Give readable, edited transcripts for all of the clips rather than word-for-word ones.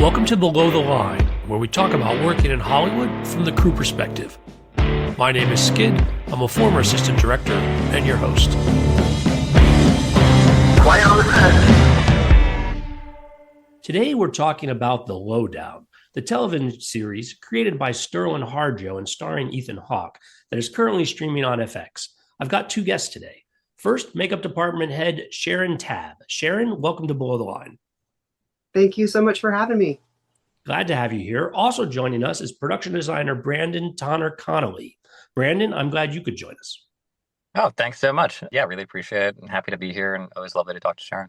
Welcome to Below the Line, where we talk about working in Hollywood from the crew perspective. My name is Skid. I'm a former assistant director and your host. Quiet on the set. Today we're talking about The Lowdown, the television series created by Sterlin Harjo and starring Ethan Hawke that is currently streaming on FX. I've got two guests today. First, makeup department head Sharon Tabb. Sharon, welcome to Below the Line. Thank you so much for having me. Glad to have you here. Also joining us is production designer Brandon Tonner-Connolly. Brandon, I'm glad you could join us. Oh, thanks so much. Yeah, really appreciate it. I'm happy to be here and always lovely to talk to Sharon.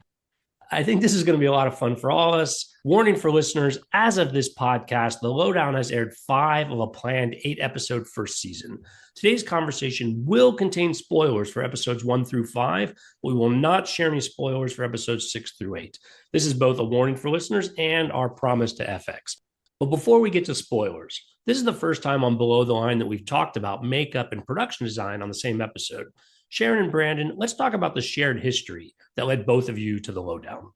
I think this is going to be a lot of fun for all of us. Warning for listeners, as of this podcast, The Lowdown has aired 5 of a planned 8-episode first season. Today's conversation will contain spoilers for episodes 1 through 5. We will not share any spoilers for episodes 6 through 8. This is both a warning for listeners and our promise to FX. But before we get to spoilers, this is the first time on Below the Line that we've talked about makeup and production design on the same episode. Sharon and Brandon, let's talk about the shared history that led both of you to The Lowdown.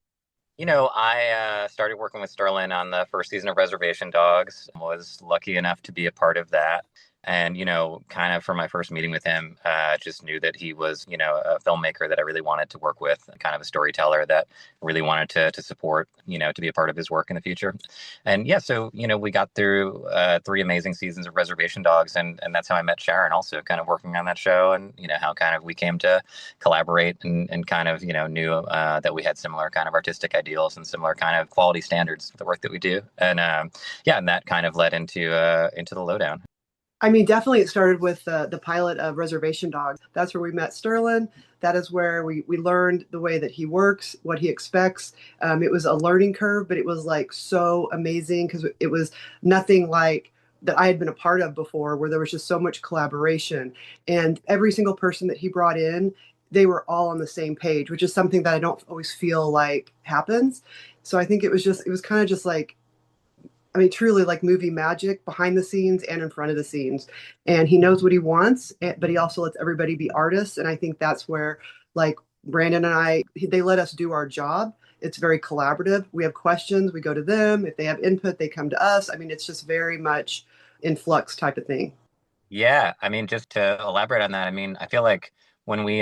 You know, I started working with Sterlin on the first season of Reservation Dogs, was lucky enough to be a part of that. And, you know, kind of from my first meeting with him, just knew that he was, you know, a filmmaker that I really wanted to work with, kind of a storyteller that really wanted to support, you know, to be a part of his work in the future. And yeah, so, you know, we got through 3 amazing seasons of Reservation Dogs. And that's how I met Sharon also, kind of working on that show, and, you know, how kind of we came to collaborate and kind of, you know, knew that we had similar kind of artistic ideals and similar kind of quality standards for the work that we do. And yeah, and that kind of led into The Lowdown. I mean, definitely it started with the pilot of Reservation Dogs. That's where we met Sterlin. That is where we learned the way that he works, what he expects. It was a learning curve, but it was like so amazing because it was nothing like that I had been a part of before, where there was just so much collaboration. And every single person that he brought in, they were all on the same page, which is something that I don't always feel like happens. So I think it was kind of just like, I mean, truly like movie magic behind the scenes and in front of the scenes. And he knows what he wants, but he also lets everybody be artists. And I think that's where, like, Brandon and they let us do our job. It's very collaborative. We have questions, we go to them. If they have input, they come to us. I mean, it's just very much in flux type of thing. Yeah, I mean, just to elaborate on that, I mean, I feel like when we,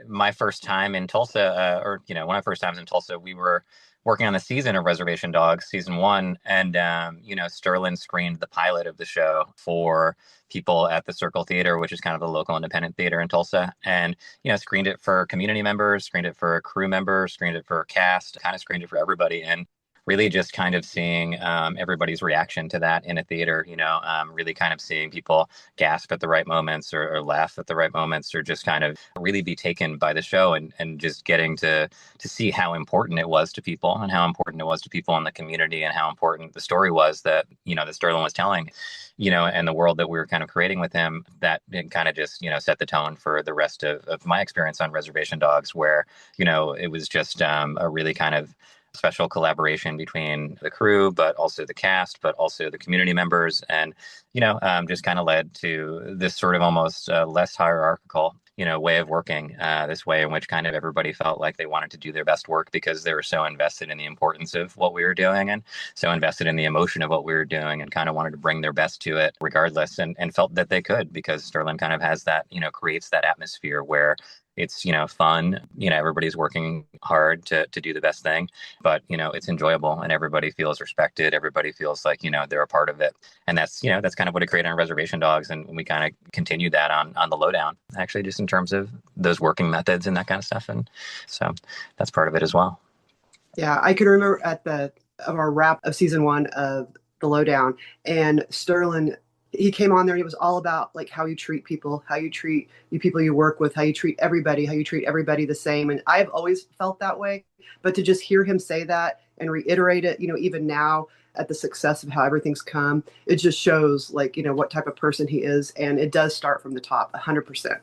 my first time in Tulsa, or, you know, one of my first times in Tulsa, we were working on the season of Reservation Dogs, season 1. And, you know, Sterlin screened the pilot of the show for people at the Circle Theater, which is kind of the local independent theater in Tulsa. And, you know, screened it for community members, screened it for crew members, screened it for cast, kind of screened it for everybody. And really just kind of seeing everybody's reaction to that in a theater, you know, really kind of seeing people gasp at the right moments or laugh at the right moments, or just kind of really be taken by the show and just getting to see how important it was to people and how important it was to people in the community and how important the story was that, you know, that Sterlin was telling, you know, and the world that we were kind of creating with him. That kind of just, you know, set the tone for the rest of my experience on Reservation Dogs, where, you know, it was just a really kind of special collaboration between the crew, but also the cast, but also the community members. And, you know, just kind of led to this sort of almost less hierarchical, you know, way of working, this way in which kind of everybody felt like they wanted to do their best work because they were so invested in the importance of what we were doing and so invested in the emotion of what we were doing and kind of wanted to bring their best to it regardless, and felt that they could, because Sterlin kind of has that, you know, creates that atmosphere where it's, you know, fun, you know, everybody's working hard to do the best thing, but, you know, it's enjoyable and everybody feels respected. Everybody feels like, you know, they're a part of it. And that's, you know, that's kind of what it created on Reservation Dogs. And we kind of continue that on The Lowdown, actually, just in terms of those working methods and that kind of stuff. And so that's part of it as well. Yeah, I can remember at our wrap of season 1 of The Lowdown, and Sterlin, he came on there and it was all about like how you treat people, how you treat the people you work with, how you treat everybody the same. And I've always felt that way, but to just hear him say that and reiterate it, you know, even now at the success of how everything's come, it just shows, like, you know, what type of person he is. And it does start from the top 100%.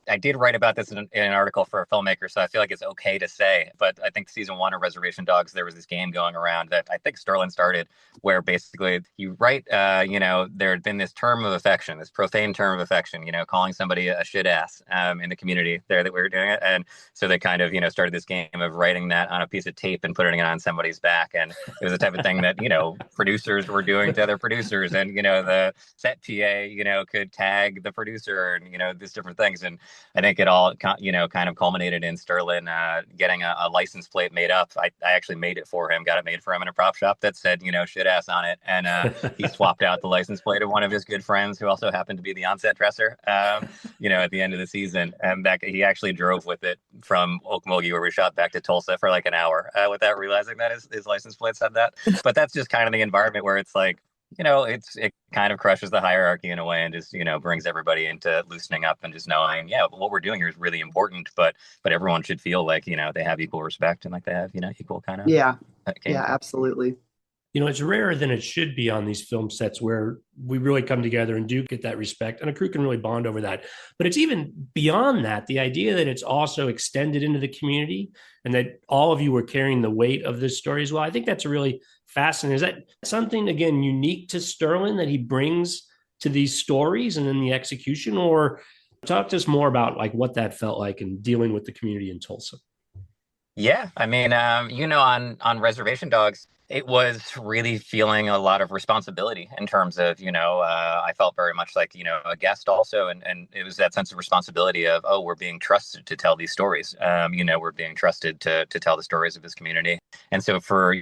I did write about this in an article for a filmmaker, so I feel like it's okay to say. But I think season 1 of Reservation Dogs, there was this game going around that I think Sterlin started, where basically you write, there had been this term of affection, this profane term of affection, calling somebody a shit ass in the community there that we were doing it. And so they kind of, started this game of writing that on a piece of tape and putting it on somebody's back. And it was the type of thing that, producers were doing to other producers. And, the set PA, could tag the producer and, these different things. And I think it all, kind of culminated in Sterlin getting a license plate made up. I actually made it for him, got it made for him in a prop shop that said, shit ass on it. And he swapped out the license plate of one of his good friends who also happened to be the on-set dresser, at the end of the season. And he actually drove with it from Okmulgee, where we shot, back to Tulsa for like an hour without realizing that his license plate said that. But that's just kind of the environment where it's like, it kind of crushes the hierarchy in a way and just, brings everybody into loosening up and just knowing, what we're doing here is really important, but everyone should feel like, they have equal respect and like they have, equal kind of. Yeah, absolutely. It's rarer than it should be on these film sets where we really come together and do get that respect, and a crew can really bond over that. But it's even beyond that, the idea that it's also extended into the community and that all of you were carrying the weight of this story as well. I think that's really fascinating. Is that something, again, unique to Sterlin that he brings to these stories and in the execution? Or talk to us more about like what that felt like in dealing with the community in Tulsa. Yeah, I mean, on Reservation Dogs, it was really feeling a lot of responsibility in terms of, I felt very much like, a guest also. And it was that sense of responsibility of, we're being trusted to tell these stories. We're being trusted to tell the stories of this community. And so for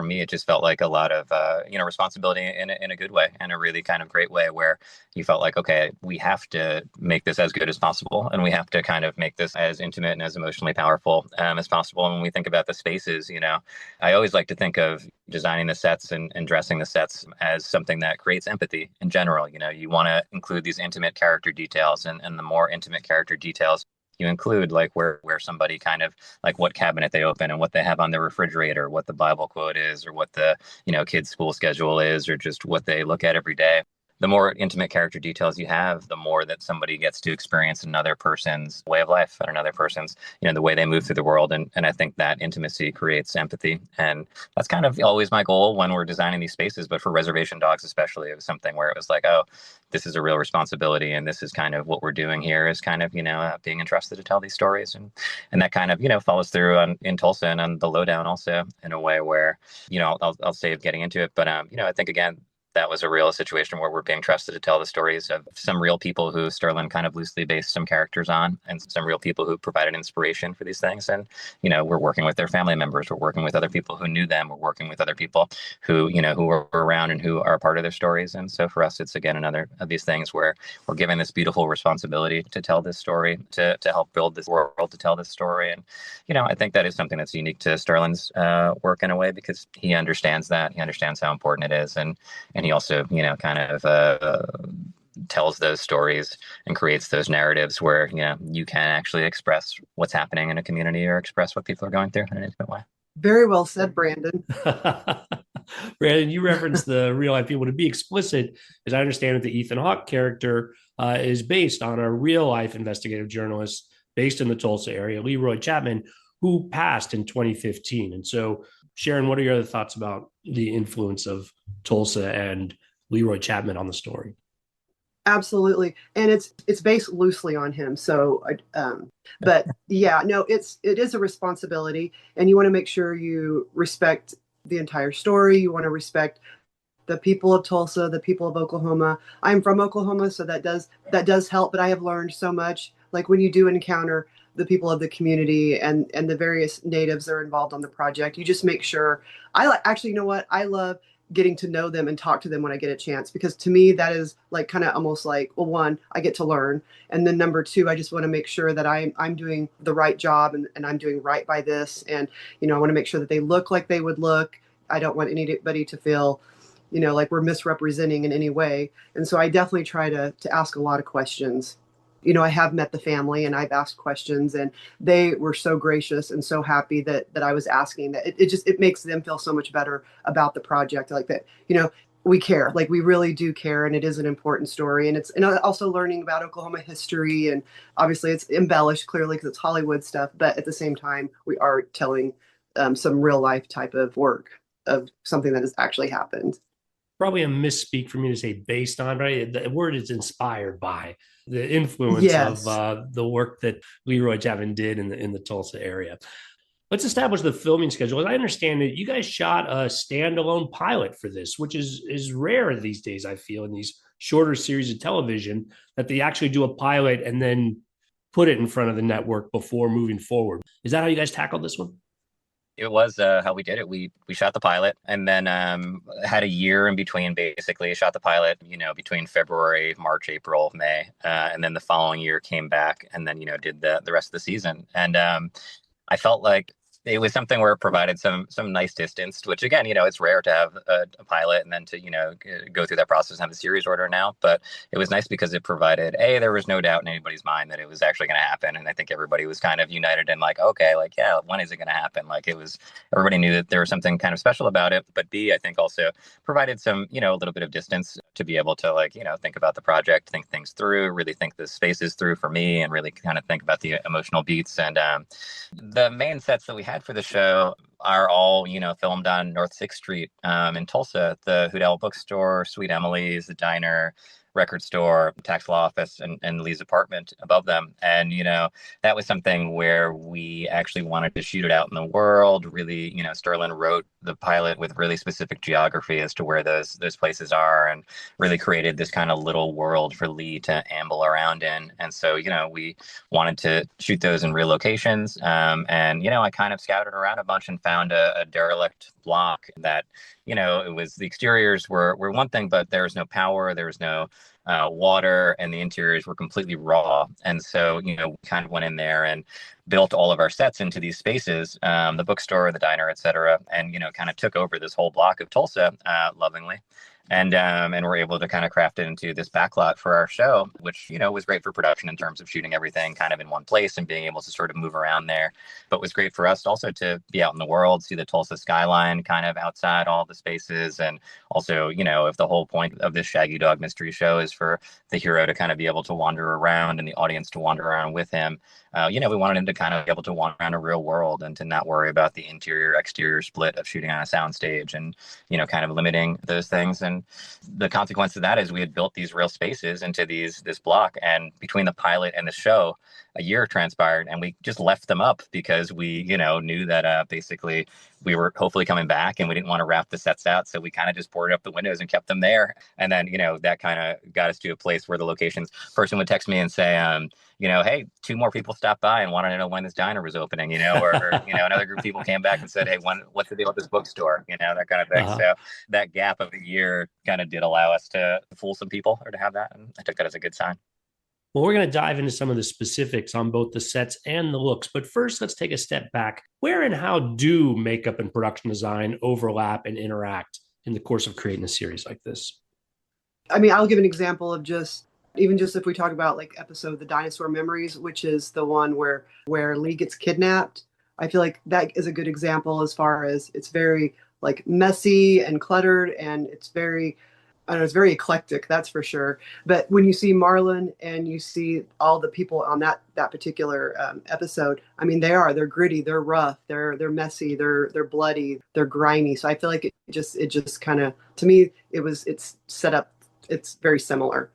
me, it just felt like a lot of, responsibility in a good way, and a really kind of great way where you felt like, okay, we have to make this as good as possible. And we have to kind of make this as intimate and as emotionally powerful as possible. And when we think about the spaces, I always like to think of designing the sets and dressing the sets as something that creates empathy in general. You want to include these intimate character details, and the more intimate character details you include, like where somebody kind of like what cabinet they open and what they have on their refrigerator, what the Bible quote is, or what the, kids' school schedule is, or just what they look at every day. The more intimate character details you have, the more that somebody gets to experience another person's way of life and another person's, the way they move through the world. And I think that intimacy creates empathy. And that's kind of always my goal when we're designing these spaces. But for Reservation Dogs especially, it was something where it was like, this is a real responsibility. And this is kind of what we're doing here, is kind of, being entrusted to tell these stories. And that kind of, follows through in Tulsa and on the Lowdown also, in a way where, I'll save getting into it. But, I think, again, that was a real situation where we're being trusted to tell the stories of some real people who Sterlin kind of loosely based some characters on, and some real people who provided inspiration for these things. And, we're working with their family members. We're working with other people who knew them. We're working with other people who, who were around and who are a part of their stories. And so for us, it's, again, another of these things where we're given this beautiful responsibility to tell this story, to help build this world, to tell this story. And, I think that is something that's unique to Sterlin's work in a way, because he understands that. He understands how important it is. And he also, kind of tells those stories and creates those narratives where, you can actually express what's happening in a community or express what people are going through in an intimate way. Very well said, Brandon. Brandon, you referenced the real life people. To be explicit, as I understand it, the Ethan Hawke character is based on a real life investigative journalist based in the Tulsa area, Leroy Chapman, who passed in 2015. And so, Sharon, what are your other thoughts about the influence of Tulsa and Leroy Chapman on the story? Absolutely, and it's based loosely on him. So, but yeah, no, it is a responsibility, and you want to make sure you respect the entire story. You want to respect the people of Tulsa, the people of Oklahoma. I'm from Oklahoma, so that does help. But I have learned so much. Like when you do encounter the people of the community and the various natives that are involved on the project, you just make sure. Actually, you know what? I love getting to know them and talk to them when I get a chance, because to me that is like kind of almost like, well, one, I get to learn, and then number two, I just want to make sure that I'm doing the right job and I'm doing right by this, and I want to make sure that they look like they would look. I don't want anybody to feel like we're misrepresenting in any way, and so I definitely try to ask a lot of questions. I have met the family and I've asked questions, and they were so gracious and so happy that I was asking. That it makes them feel so much better about the project. Like that, we care. Like, we really do care, and it is an important story. And also learning about Oklahoma history, and obviously it's embellished clearly because it's Hollywood stuff, but at the same time we are telling some real life type of work of something that has actually happened. Probably a misspeak for me to say based on, right? The word is inspired by the influence Yes. of the work that Leroy Javin did in the Tulsa area. Let's establish the filming schedule. As I understand it, you guys shot a standalone pilot for this, which is rare these days, I feel, in these shorter series of television, that they actually do a pilot and then put it in front of the network before moving forward. Is that how you guys tackled this one? It was how we did it. We shot the pilot and then had a year in between. Basically, shot the pilot, between February, March, April, May, and then the following year came back and then did the rest of the season. And I felt like it was something where it provided some nice distance, which again, it's rare to have a pilot and then to, go through that process and have the series order now. But it was nice because it provided, there was no doubt in anybody's mind that it was actually going to happen. And I think everybody was kind of united in like, okay, like, yeah, when is it going to happen? Like everybody knew that there was something kind of special about it. But B, I think also provided some, a little bit of distance to be able to like, think about the project, think things through, really think the spaces through for me and really kind of think about the emotional beats. And the main sets that we had for the show are all, filmed on North 6th Street in Tulsa, the Hoot Owl Bookstore, Sweet Emily's, the diner, record store, tax law office, and Lee's apartment above them. And, that was something where we actually wanted to shoot it out in the world. Really, Sterlin wrote the pilot with really specific geography as to where those places are and really created this kind of little world for Lee to amble around in. And so, we wanted to shoot those in real locations. And, I kind of scouted around a bunch and found a derelict block that, it was the exteriors were one thing, but there was no power, there was no water, and the interiors were completely raw. And so, we kind of went in there and built all of our sets into these spaces, the bookstore, the diner, et cetera, and, kind of took over this whole block of Tulsa lovingly. And we're able to kind of craft it into this backlot for our show, which, was great for production in terms of shooting everything kind of in one place and being able to sort of move around there. But was great for us also to be out in the world, see the Tulsa skyline kind of outside all the spaces. And also, if the whole point of this Shaggy Dog mystery show is for the hero to kind of be able to wander around and the audience to wander around with him, we wanted him to kind of be able to wander around a real world and to not worry about the interior exterior split of shooting on a soundstage and, kind of limiting those things. And the consequence of that is we had built these real spaces into this block, and between the pilot and the show, a year transpired, and we just left them up because we, knew that basically we were hopefully coming back and we didn't want to wrap the sets out. So we kind of just boarded up the windows and kept them there. And then, that kind of got us to a place where the locations person would text me and say, hey, 2 more people stopped by and wanted to know when this diner was opening, or another group of people came back and said, hey, what's the deal with this bookstore? That kind of thing. So that gap of a year kind of did allow us to fool some people or to have that. And I took that as a good sign. Well, we're going to dive into some of the specifics on both the sets and the looks. But first, let's take a step back. Where and how do makeup and production design overlap and interact in the course of creating a series like this? I mean, I'll give an example of even just if we talk about like episode The Dinosaur Memories, which is the one where Lee gets kidnapped. I feel like that is a good example as far as it's very like messy and cluttered, and it's very, I don't know, it's very eclectic, that's for sure. But when you see Marlon and you see all the people on that particular episode, I mean, they're gritty, they're rough, they're messy, they're bloody, they're grimy. So I feel like it just kind of, to me, it's set up, it's very similar.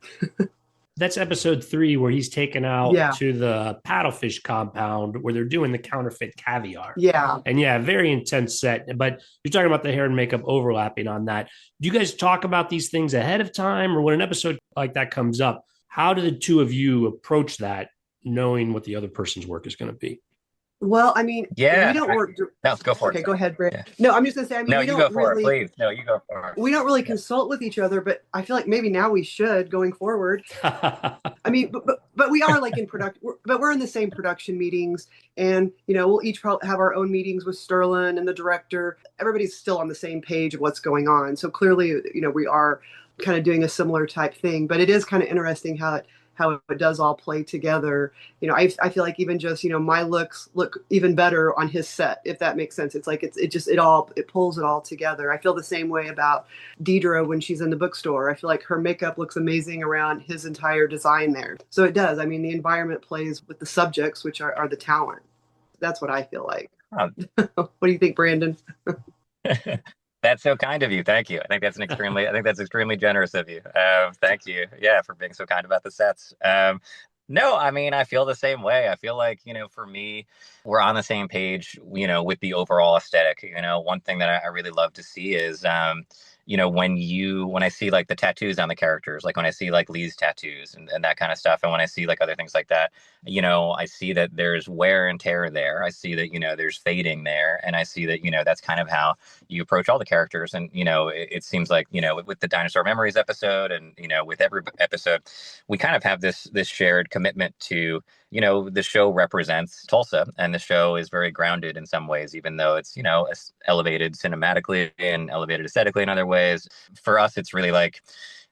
That's episode 3 where he's taken out to the paddlefish compound where they're doing the counterfeit caviar. Yeah. And very intense set. But you're talking about the hair and makeup overlapping on that. Do you guys talk about these things ahead of time, or when an episode like that comes up, how do the two of you approach that, knowing what the other person's work is going to be? Well, I mean, we don't work. No, go for it. Okay, go ahead, Brett. Yeah. No, I'm just going to say, I mean, no, we you don't go for really, it, please. No, you go for it. We don't really consult with each other, but I feel like maybe now we should going forward. I mean, but we are like in production, but we're in the same production meetings, and, we'll each probably have our own meetings with Sterlin and the director. Everybody's still on the same page of what's going on. So clearly, we are kind of doing a similar type thing, but it is kind of interesting how how it does all play together. I feel like even just, my looks look even better on his set, if that makes sense. It's like, it pulls it all together. I feel the same way about Deidre when she's in the bookstore. I feel like her makeup looks amazing around his entire design there. So it does. I mean, the environment plays with the subjects, which are the talent. That's what I feel like. What do you think, Brandon? That's so kind of you. Thank you. I think that's extremely generous of you. Thank you. Yeah, for being so kind about the sets. No, I mean, I feel the same way. I feel like, for me, we're on the same page, with the overall aesthetic. One thing that I really love to see is, when I see like the tattoos on the characters, like when I see like Lee's tattoos and that kind of stuff. And when I see like other things like that, I see that there's wear and tear there. I see that, there's fading there. And I see that, that's kind of how you approach all the characters. And, it seems like, with the Dinosaur Memories episode and, with every episode, we kind of have this shared commitment to, the show represents Tulsa, and the show is very grounded in some ways, even though it's, elevated cinematically and elevated aesthetically in other ways. For us, it's really like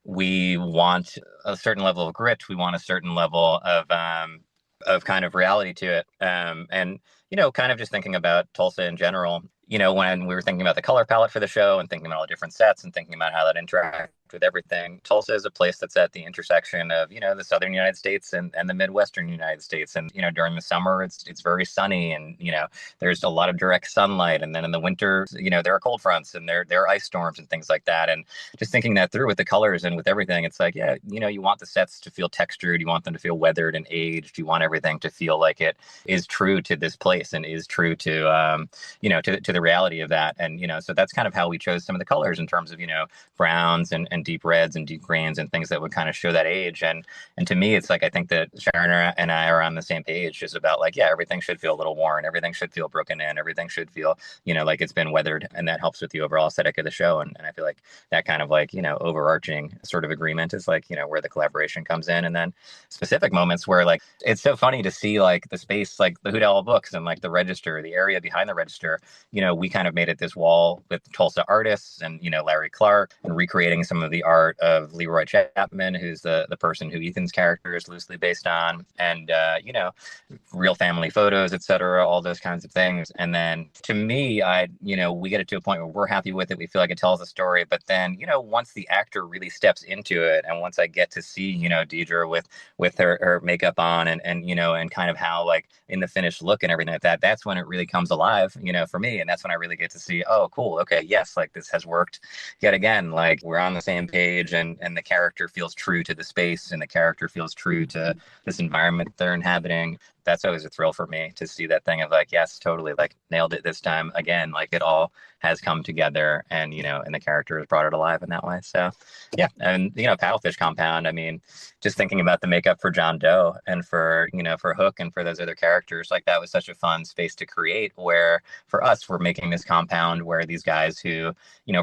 we want a certain level of grit. We want a certain level of kind of reality to it. And, kind of just thinking about Tulsa in general, when we were thinking about the color palette for the show and thinking about all the different sets and thinking about how that interacts with everything, Tulsa is a place that's at the intersection of, the southern United States and the Midwestern United States. And, during the summer, it's very sunny and, there's a lot of direct sunlight. And then in the winter, there are cold fronts and there are ice storms and things like that. And just thinking that through with the colors and with everything, it's like, yeah, you want the sets to feel textured. You want them to feel weathered and aged. You want everything to feel like it is true to this place and is true to, to the reality of that. And, so that's kind of how we chose some of the colors in terms of, browns and deep reds and deep greens and things that would kind of show that age. And to me, it's like, I think that Sharon and I are on the same page, just about like, yeah, everything should feel a little worn. Everything should feel broken in. Everything should feel, like it's been weathered. And that helps with the overall aesthetic of the show. And I feel like that kind of like, overarching sort of agreement is like, where the collaboration comes in. And then specific moments where like, it's so funny to see like the space, like the Hoot Owl Books and like the register, the area behind the register, we kind of made it this wall with Tulsa artists and, Larry Clark, and recreating some of the art of Leroy Chapman, who's the person who Ethan's character is loosely based on, and, real family photos, etc., all those kinds of things. And then to me, we get it to a point where we're happy with it. We feel like it tells a story. But then, once the actor really steps into it, and once I get to see, Deidre with her makeup on and kind of how like in the finished look and everything like that, that's when it really comes alive, for me. And that's when I really get to see, oh, cool. Okay. Yes. Like this has worked yet again. Like we're on the same page and the character feels true to the space and the character feels true to this environment they're inhabiting. That's always a thrill for me to see that thing of like, yes, totally, like nailed it this time again. Like it all has come together and, and the character has brought it alive in that way. So yeah. And, Paddlefish Compound, I mean, just thinking about the makeup for John Doe and for, for Hook and for those other characters, like that was such a fun space to create, where for us, we're making this compound where these guys who,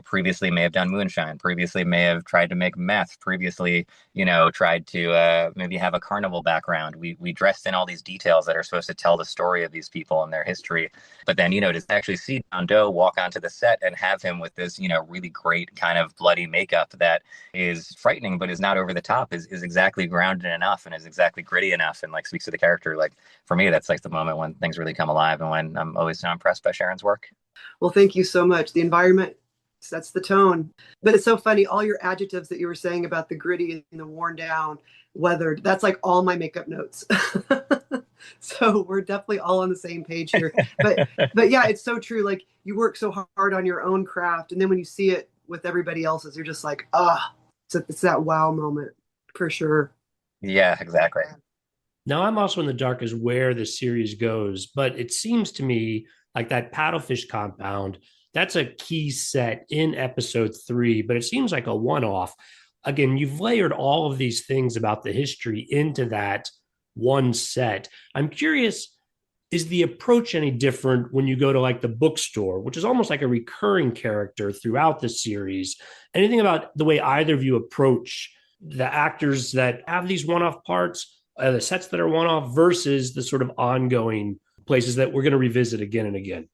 previously may have done moonshine, previously may have tried to make meth, previously, tried to maybe have a carnival background. We dressed in all these details that are supposed to tell the story of these people and their history. But then, to actually see John Doe walk onto the set and have him with this, really great kind of bloody makeup that is frightening, but is not over the top, is exactly grounded enough and is exactly gritty enough and like speaks to the character. Like for me, that's like the moment when things really come alive and when I'm always so impressed by Sharon's work. Well, thank you so much. The environment sets the tone. But it's so funny, all your adjectives that you were saying about the gritty and the worn down, weathered, that's like all my makeup notes. So we're definitely all on the same page here. But yeah, it's so true. Like you work so hard on your own craft, and then when you see it with everybody else's, you're just like, it's that wow moment for sure. Yeah, exactly. Now, I'm also in the dark as where the series goes, but it seems to me like that Paddlefish Compound, that's a key set in episode 3, but it seems like a one-off. Again, you've layered all of these things about the history into that one set. I'm curious, is the approach any different when you go to like the bookstore, which is almost like a recurring character throughout the series? Anything about the way either of you approach the actors that have these one-off parts, the sets that are one-off versus the sort of ongoing places that we're going to revisit again and again?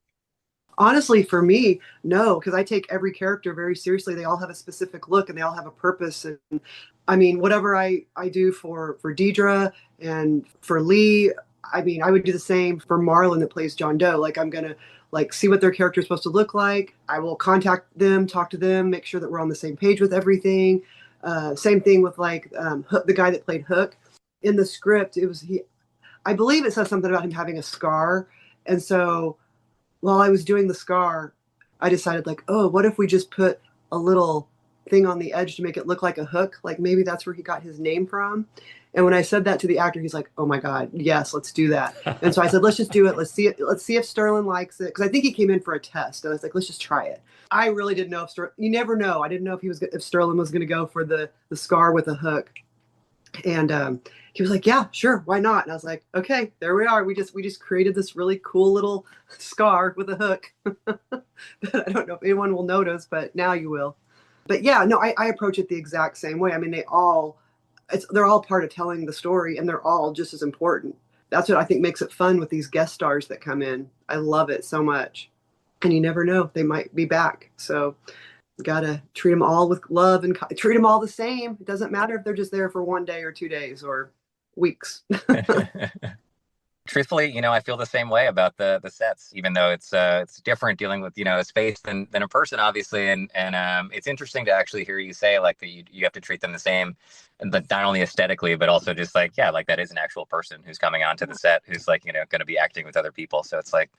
Honestly, for me, no, because I take every character very seriously. They all have a specific look and they all have a purpose. And I mean, whatever I do for Deidre and for Lee, I mean, I would do the same for Marlon that plays John Doe. Like, I'm gonna like see what their character is supposed to look like. I will contact them, talk to them, make sure that we're on the same page with everything. Same thing with like Hook, the guy that played Hook in the script. It was he. I believe it says something about him having a scar, and so while I was doing the scar, I decided like, oh, what if we just put a little thing on the edge to make it look like a hook? Like maybe that's where he got his name from. And when I said that to the actor, he's like, oh my God, yes, let's do that. And so I said, let's just do it. Let's see it. Let's see if Sterlin likes it. Cause I think he came in for a test. And I was like, let's just try it. I really didn't know if you never know. I didn't know if if Sterlin was going to go for the scar with a hook. And he was like, yeah, sure, why not? And I was like, okay, there we are. We just created this really cool little scar with a hook. I don't know if anyone will notice, but now you will. But yeah, no, I approach it the exact same way. I mean, they're all part of telling the story, and they're all just as important. That's what I think makes it fun with these guest stars that come in. I love it so much. And you never know, they might be back. So gotta treat them all with love and treat them all the same. It doesn't matter if they're just there for 1 day or 2 days or weeks. Truthfully, I feel the same way about the sets, even though it's different dealing with, a space than a person, obviously. And it's interesting to actually hear you say like that you have to treat them the same, but not only aesthetically, but also just like, yeah, like that is an actual person who's coming onto the set who's like, going to be acting with other people. So it's like,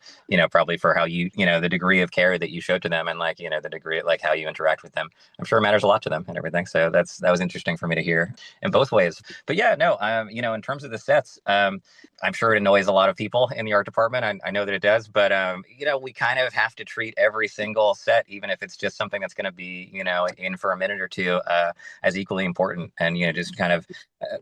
probably for how you, the degree of care that you show to them and like, the degree like how you interact with them, I'm sure it matters a lot to them and everything. So that was interesting for me to hear in both ways. But yeah, no, in terms of the sets, I'm sure it annoys a lot of people in the art department. I know that it does, but we kind of have to treat every single set, even if it's just something that's going to be, in for a minute or two, as equally important. And just kind of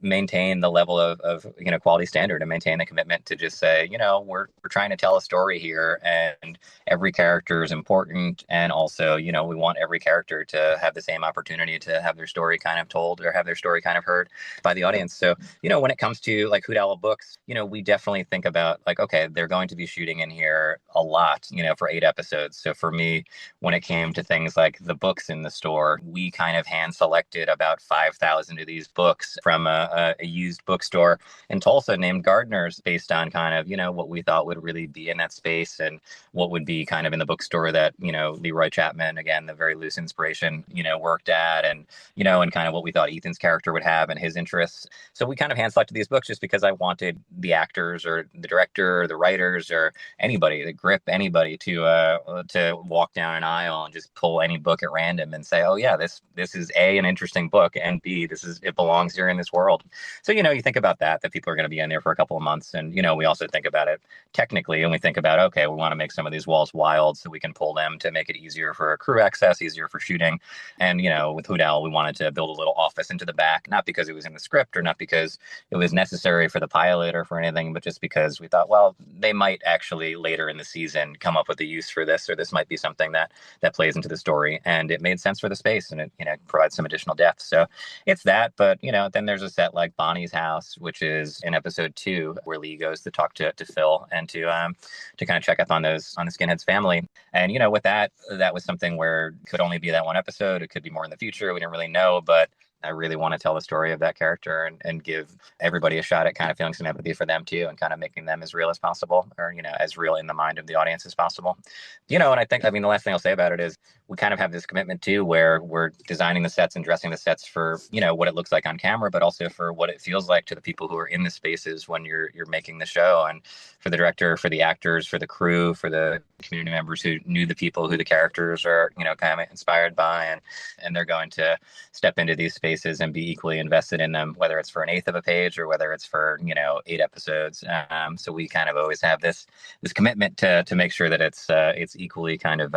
maintain the level of quality standard and maintain the commitment to just say, we're trying to tell a story here, and every character is important, and also we want every character to have the same opportunity to have their story kind of told or have their story kind of heard by the audience. So when it comes to like Hoot Owl Books, we definitely think about like, okay, they're going to be shooting in here a lot, for 8 episodes. So for me, when it came to things like the books in the store, we kind of hand selected about 5,000 of these books from a used bookstore in Tulsa named Gardner's, based on kind of, what we thought would really be in that space and what would be kind of in the bookstore that, Leroy Chapman, again, the very loose inspiration, worked at, and, and kind of what we thought Ethan's character would have and his interests. So we kind of hand selected these books just because I wanted the actors or the director or the writers or anybody, the grip, anybody to walk down an aisle and just pull any book at random and say, oh yeah, this is A, an interesting book, and B, it belongs here in this world. So, you think about that people are going to be in there for a couple of months. And, we also think about it technically, and we think about, okay, we want to make some of these walls wild so we can pull them to make it easier for crew access, easier for shooting. And, with Hoot Owl, we wanted to build a little office into the back, not because it was in the script or not because it was necessary for the pilot or for anything, but just because we thought, well, they might actually later in the season come up with a use for this, or this might be something that plays into the story. And it made sense for the space, and it, provides some additional depth. So it's that. But, then there's a set like Bonnie's house, which is in episode 2, where Lee goes to talk to Phil and to kind of check up on the Skinheads family. And, with that was something where it could only be that one episode. It could be more in the future. We didn't really know, but I really want to tell the story of that character and give everybody a shot at kind of feeling some empathy for them too, and kind of making them as real as possible, or, as real in the mind of the audience as possible. And I think, the last thing I'll say about it is we kind of have this commitment too, where we're designing the sets and dressing the sets for, what it looks like on camera, but also for what it feels like to the people who are in the spaces when you're making the show, and for the director, for the actors, for the crew, for the community members who knew the people who the characters are, kind of inspired by, and they're going to step into these spaces and be equally invested in them, whether it's for an eighth of a page or whether it's for 8 episodes. So we kind of always have this commitment to make sure that it's equally kind of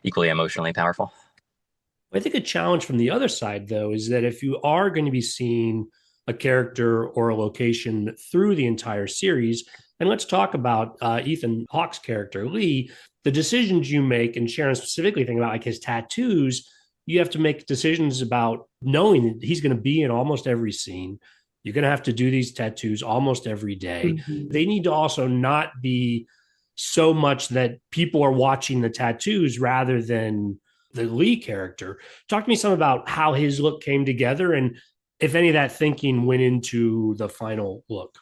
equally emotionally powerful. I think a challenge from the other side, though, is that if you are going to be seeing a character or a location through the entire series, and let's talk about Ethan Hawke's character, Lee, the decisions you make, and Sharon specifically thinking about like his tattoos, you have to make decisions about knowing that he's going to be in almost every scene. You're going to have to do these tattoos almost every day. Mm-hmm. They need to also not be so much that people are watching the tattoos rather than the Lee character. Talk to me some about how his look came together and if any of that thinking went into the final look.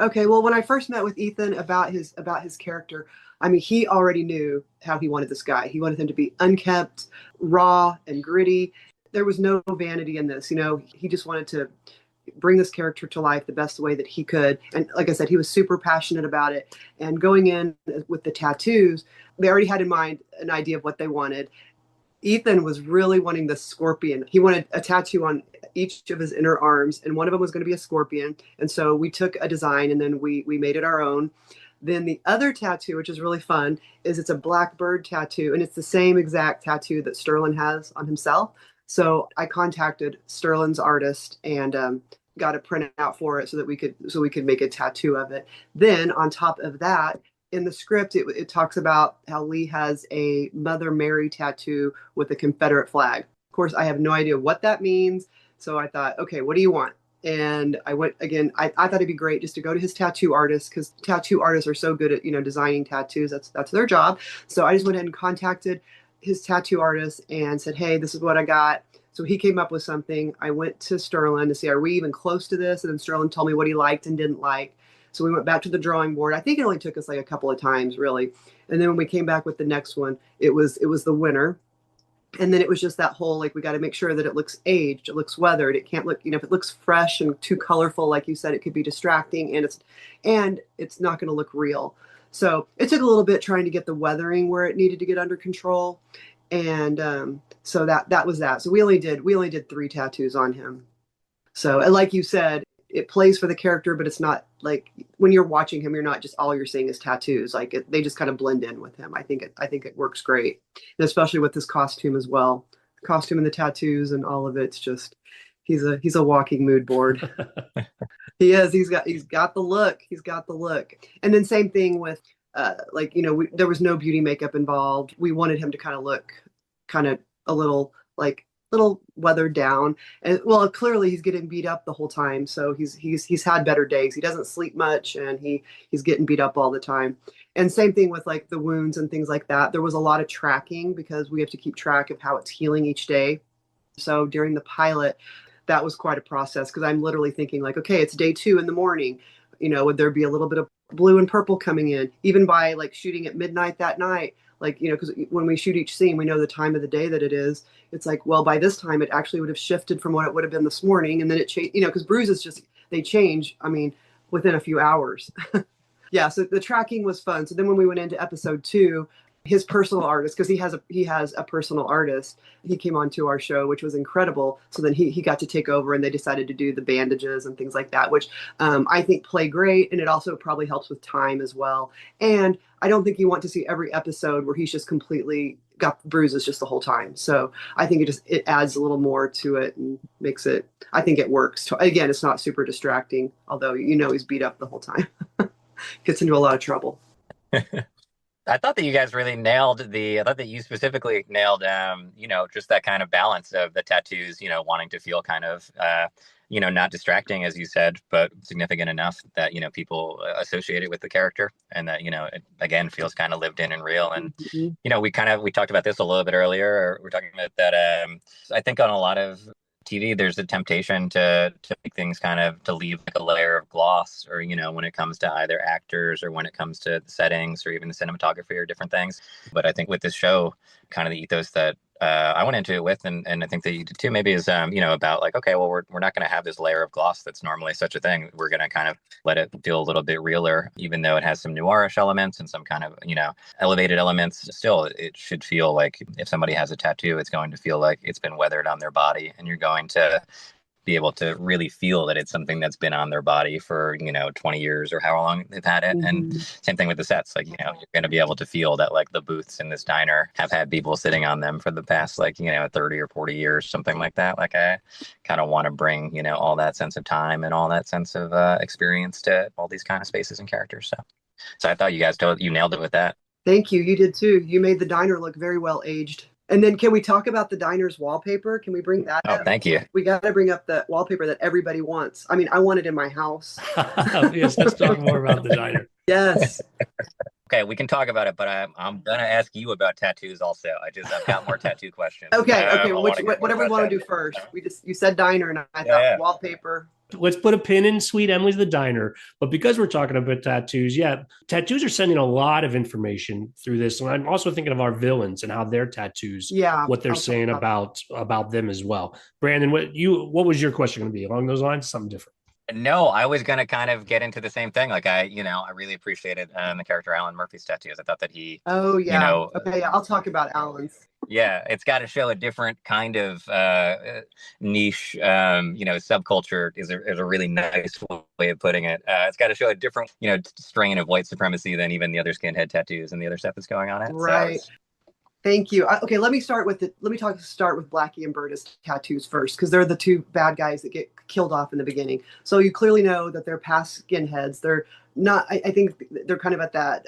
Okay, well, when I first met with Ethan about his character, I mean, he already knew how he wanted this guy. He wanted him to be unkempt, raw, and gritty. There was no vanity in this. You know, he just wanted to bring this character to life the best way that he could. And like I said, he was super passionate about it. And going in with the tattoos, they already had in mind an idea of what they wanted. Ethan was really wanting the scorpion. He wanted a tattoo on each of his inner arms, and one of them was going to be a scorpion. And so we took a design and then we made it our own. Then the other tattoo, which is really fun, is it's a black bird tattoo, and it's the same exact tattoo that Sterlin has on himself. So I contacted Sterlin's artist and got a printout for it so that we could make a tattoo of it. Then on top of that, in the script, it talks about how Lee has a Mother Mary tattoo with a Confederate flag. Of course, I have no idea what that means. So I thought, okay, what do you want? And I went again. I thought it'd be great just to go to his tattoo artist because tattoo artists are so good at designing tattoos. That's their job. So I just went ahead and contacted his tattoo artist and said, hey, this is what I got. So he came up with something. I went to Sterlin to see, are we even close to this? And then Sterlin told me what he liked and didn't like. So we went back to the drawing board. I think it only took us like a couple of times, really. And then when we came back with the next one, it was the winner. And then it was just that whole, like, we got to make sure that it looks aged, it looks weathered. It can't look, if it looks fresh and too colorful, like you said, it could be distracting and it's not going to look real. So it took a little bit trying to get the weathering where it needed to get under control. And so that was that. So we only did 3 tattoos on him. So, and like you said, it plays for the character, but it's not like when you're watching him, you're not just all you're seeing is tattoos. Like they just kind of blend in with him. I think it works great, and especially with his costume as well. The costume and the tattoos and all of it's just he's a walking mood board. He is. He's got the look. He's got the look. And then same thing with there was no beauty makeup involved. We wanted him to kind of look a little weathered down, and well, clearly he's getting beat up the whole time, so he's had better days. He doesn't sleep much and he's getting beat up all the time. And same thing with like the wounds and things like that. There was a lot of tracking because we have to keep track of how it's healing each day. So during the pilot, that was quite a process because I'm literally thinking like, okay, it's day 2 in the morning, would there be a little bit of blue and purple coming in even by like shooting at midnight that night? Like, because when we shoot each scene, we know the time of the day that it is. It's like, well, by this time, it actually would have shifted from what it would have been this morning. And then it changed, because bruises they change, within a few hours. Yeah, so the tracking was fun. So then when we went into episode 2, his personal artist, because he has a personal artist, he came onto our show, which was incredible. So then he got to take over and they decided to do the bandages and things like that, which I think play great. And it also probably helps with time as well. And I don't think you want to see every episode where he's just completely got bruises just the whole time. So I think it adds a little more to it and makes it, I think it works. Again, it's not super distracting, although he's beat up the whole time. Gets into a lot of trouble. I thought that you guys really nailed I thought that you specifically nailed, just that kind of balance of the tattoos, wanting to feel kind of, not distracting, as you said, but significant enough that, people associate it with the character and that, it again feels kind of lived in and real. And, we talked about this a little bit earlier. We're talking about that. I think on a lot of TV, there's a temptation to make things to leave like a layer of gloss, or when it comes to either actors or when it comes to the settings or even the cinematography or different things. But I think with this show, kind of the ethos that I went into it with, and I think that you did too, maybe is about like, okay, well, we're not going to have this layer of gloss that's normally such a thing. We're going to kind of let it feel a little bit realer, even though it has some noirish elements and some kind of elevated elements. Still, it should feel like if somebody has a tattoo, it's going to feel like it's been weathered on their body, and you're going to be able to really feel that it's something that's been on their body for 20 years or how long they've had it. Mm-hmm. And same thing with the sets, like you're going to be able to feel that like the booths in this diner have had people sitting on them for the past 30 or 40 years, something like that. Like I kind of want to bring all that sense of time and all that sense of experience to all these kind of spaces and characters. So I thought you guys you nailed it with that. Thank you. You did too. You made the diner look very well aged. And then can we talk about the diner's wallpaper? Can we bring that up? Oh, thank you. We got to bring up the wallpaper that everybody wants. I want it in my house. Yes, let's talk more about the diner. Yes. Okay, we can talk about it, but I'm gonna ask you about tattoos also. I've got more tattoo questions. Okay. Okay. I Well, wanna get more whatever we about want to do tattoos. first. You said diner, and I thought Yeah. wallpaper. Let's put a pin in Sweet Emily's the Diner. But because we're talking about tattoos, yeah, tattoos are sending a lot of information through this. And I'm also thinking of our villains and how their tattoos, Yeah. what they're saying about them as well. Brandon, what was your question going to be along those lines? Something different. No, I was gonna kind of get into the same thing. Like I really appreciated the character Alan Murphy's tattoos. I thought that he, Oh you yeah. know, Okay. Yeah. I'll talk about Alan's. yeah, it's got to show a different kind of niche, subculture is a really nice way of putting it. It's got to show a different, strain of white supremacy than even the other skinhead tattoos and the other stuff that's going on it. Right. So Thank you. Okay, let me start with Blackie and Berta's tattoos first, because they're the two bad guys that get killed off in the beginning. So you clearly know that they're past skinheads. They're not. I think they're kind of at that.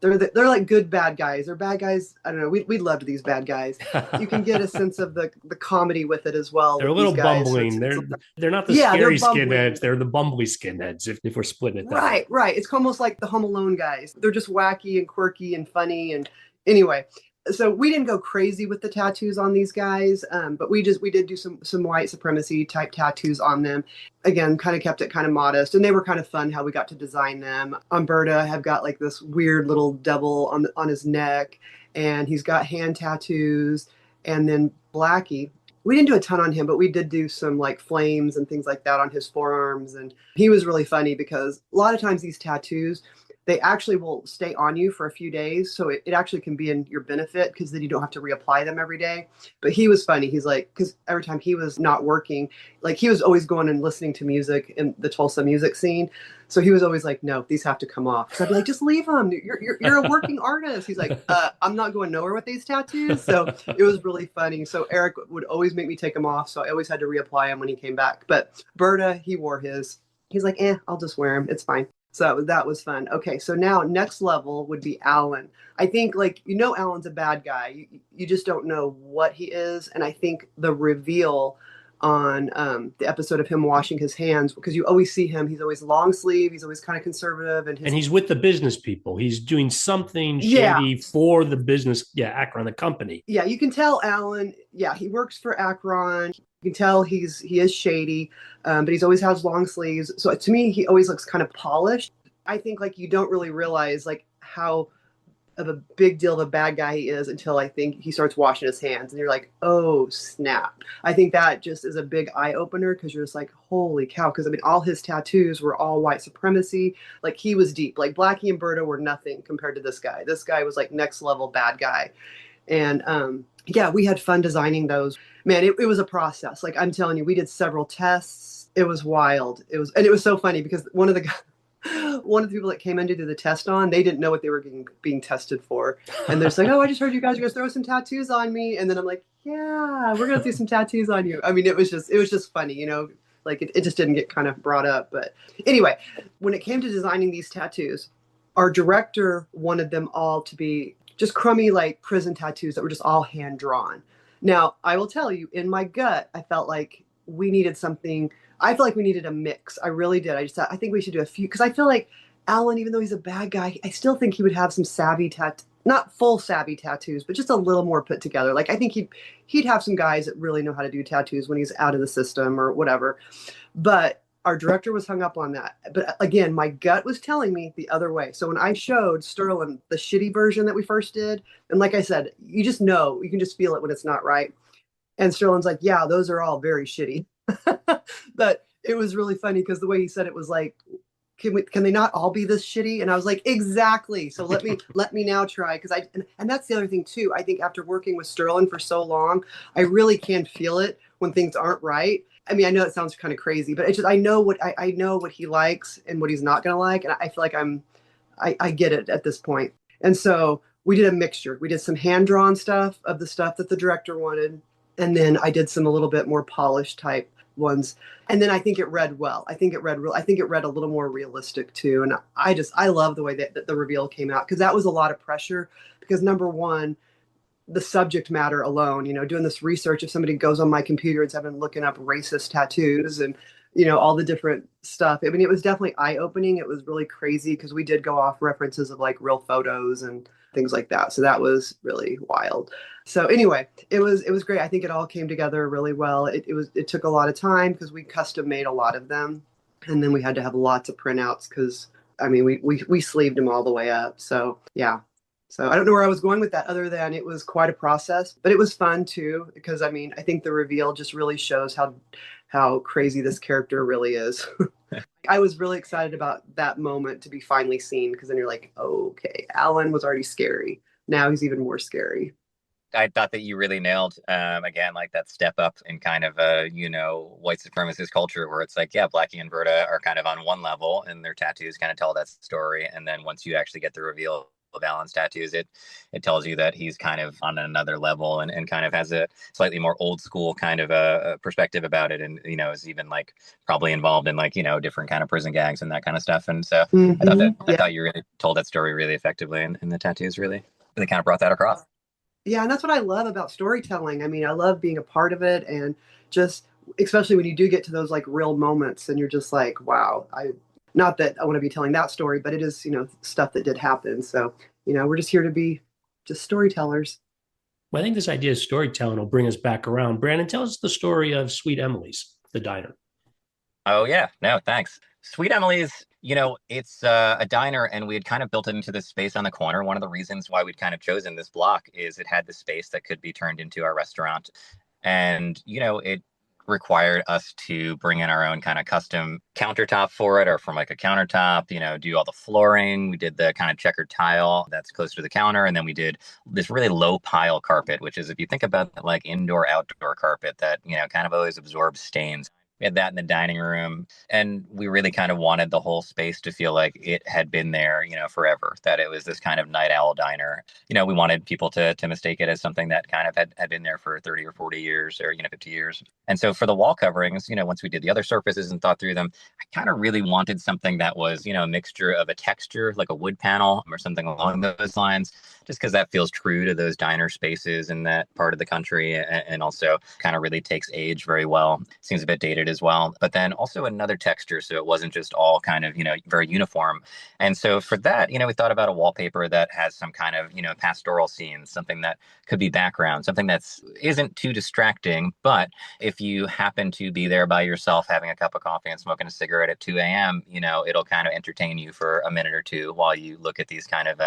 They're like good bad guys. They're bad guys. I don't know. We loved these bad guys. You can get a sense of the comedy with it as well. They're a little bumbling. They're not the scary skinheads. They're the bumbly skinheads. If we're splitting it that way. Right. It's almost like the Home Alone guys. They're just wacky and quirky and funny. And anyway, so we didn't go crazy with the tattoos on these guys, but we did do some white supremacy type tattoos on them. Again, kind of kept it kind of modest, and they were kind of fun how we got to design them. Umberta have got like this weird little devil on his neck, and he's got hand tattoos. And then Blackie, we didn't do a ton on him, but we did do some like flames and things like that on his forearms. And he was really funny because a lot of times these tattoos, they actually will stay on you for a few days. So it actually can be in your benefit, because then you don't have to reapply them every day. But he was funny. He's like, because every time he was not working, like he was always going and listening to music in the Tulsa music scene. So he was always like, no, these have to come off. So I'd be like, just leave them. You're a working artist. He's like, I'm not going nowhere with these tattoos. So it was really funny. So Eric would always make me take them off. So I always had to reapply them when he came back. But Berta, he wore his. He's like, I'll just wear them. It's fine. So that was fun. Okay, so now next level would be Alan. I think, like, Alan's a bad guy. You just don't know what he is. And I think the reveal on the episode of him washing his hands, because you always see him, he's always long sleeve, he's always kind of conservative. And he's with the business people. He's doing something shady for the business, Akron, the company. Yeah, you can tell Alan, he works for Akron. You can tell he is shady, but he's always has long sleeves. So to me, he always looks kind of polished. I think like you don't really realize like how of a big deal of a bad guy he is until I think he starts washing his hands, and you're like, oh snap. I think that just is a big eye opener, because you're just like, holy cow. Because I mean, all his tattoos were all white supremacy. Like he was deep. Like Blackie and Berta were nothing compared to this guy. This guy was like next level bad guy. And we had fun designing those. Man, it was a process. Like I'm telling you, we did several tests. It was wild. It was so funny because one of the people that came in to do the test on, they didn't know what they were being tested for. And they're just like, oh, I just heard you guys are going to throw some tattoos on me. And then I'm like, yeah, we're going to do some tattoos on you. I mean, it was just funny, like it just didn't get kind of brought up. But anyway, when it came to designing these tattoos, our director wanted them all to be just crummy, like prison tattoos that were just all hand drawn. Now, I will tell you, in my gut, I felt like we needed something. I feel like we needed a mix. I really did. I think we should do a few, because I feel like Alan, even though he's a bad guy, I still think he would have some savvy not full savvy tattoos, but just a little more put together. Like I think he'd have some guys that really know how to do tattoos when he's out of the system or whatever. But our director was hung up on that. But again, my gut was telling me the other way. So when I showed Sterlin the shitty version that we first did, and like I said, you just know, you can just feel it when it's not right. And Sterlin's like, yeah, those are all very shitty. But it was really funny because the way he said it was like, can they not all be this shitty? And I was like, exactly. So let me now try. Because and that's the other thing too. I think after working with Sterlin for so long, I really can feel it when things aren't right. I mean, I know it sounds kind of crazy, but it's just I know what he likes and what he's not going to like, and I feel like I get it at this point. And so we did a mixture. We did some hand drawn stuff of the stuff that the director wanted, and then I did some a little bit more polished type ones. And then I think it read well. I think it read a little more realistic too. And I love the way that the reveal came out, because that was a lot of pressure. Because number one, the subject matter alone, doing this research, if somebody goes on my computer and I've been looking up racist tattoos and all the different stuff. I mean, it was definitely eye-opening. It was really crazy because we did go off references of like real photos and things like that. So that was really wild. So anyway, it was great. I think it all came together really well. It took a lot of time because we custom made a lot of them, and then we had to have lots of printouts because I mean we sleeved them all the way up. So yeah. So I don't know where I was going with that other than it was quite a process, but it was fun too because I mean I think the reveal just really shows how crazy this character really is. I was really excited about that moment to be finally seen because then you're like, oh, okay, Alan was already scary. Now he's even more scary. I thought that you really nailed, again, like that step up in kind of a, white supremacist culture where it's like, yeah, Blackie and Berta are kind of on one level and their tattoos kind of tell that story. And then once you actually get the reveal of Alan's tattoos, it tells you that he's kind of on another level and kind of has a slightly more old school kind of a perspective about it. And, is even like probably involved in like, different kind of prison gangs and that kind of stuff. And so I thought you really told that story really effectively and the tattoos really kind of brought that across. Yeah, and that's what I love about storytelling. I mean, I love being a part of it and just especially when you do get to those like real moments and you're just like, wow, not that I want to be telling that story, but it is, stuff that did happen. So, we're just here to be just storytellers. Well, I think this idea of storytelling will bring us back around. Brandon, tell us the story of Sweet Emily's, the diner. Oh, yeah. No, thanks. Sweet Emily's, it's a diner, and we had kind of built it into this space on the corner. One of the reasons why we'd kind of chosen this block is it had the space that could be turned into our restaurant. And, it required us to bring in our own kind of custom countertop for it, or from like a countertop, do all the flooring. We did the kind of checkered tile that's close to the counter. And then we did this really low pile carpet, which is, if you think about like indoor outdoor carpet that, kind of always absorbs stains. We had that in the dining room, and we really kind of wanted the whole space to feel like it had been there, forever, that it was this kind of night owl diner. We wanted people to mistake it as something that kind of had been there for 30 or 40 years or, 50 years. And so for the wall coverings, once we did the other surfaces and thought through them, I kind of really wanted something that was, a mixture of a texture, like a wood panel or something along those lines, just because that feels true to those diner spaces in that part of the country, and also kind of really takes age very well. Seems a bit dated as well, but then also another texture, so it wasn't just all kind of very uniform. And so for that, we thought about a wallpaper that has some kind of pastoral scenes, something that could be background, something that's isn't too distracting, but if you happen to be there by yourself having a cup of coffee and smoking a cigarette at 2 a.m., it'll kind of entertain you for a minute or two while you look at these kind of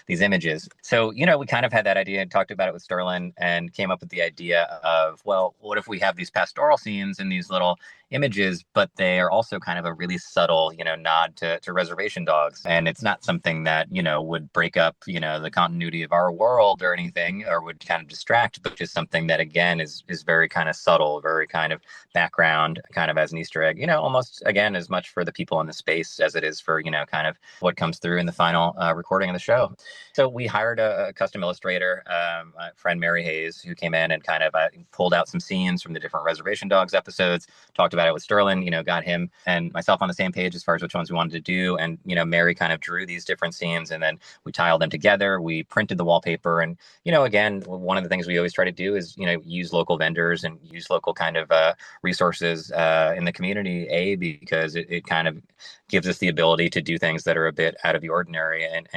these images. So we kind of had that idea and talked about it with Sterlin and came up with the idea of, well, what if we have these pastoral scenes in these little images, but they are also kind of a really subtle, nod to Reservation Dogs. And it's not something that, would break up, the continuity of our world or anything, or would kind of distract, but just something that, again, is very kind of subtle, very kind of background, kind of as an Easter egg, almost, again, as much for the people in the space as it is for, kind of what comes through in the final recording of the show. So we hired a custom illustrator, my friend Mary Hayes, who came in and kind of pulled out some scenes from the different Reservation Dogs episodes, talked about it with Sterlin, got him and myself on the same page as far as which ones we wanted to do. And, Mary kind of drew these different scenes, and then we tiled them together. We printed the wallpaper. And, again, one of the things we always try to do is, use local vendors and use local kind of resources in the community, because it kind of gives us the ability to do things that are a bit out of the ordinary and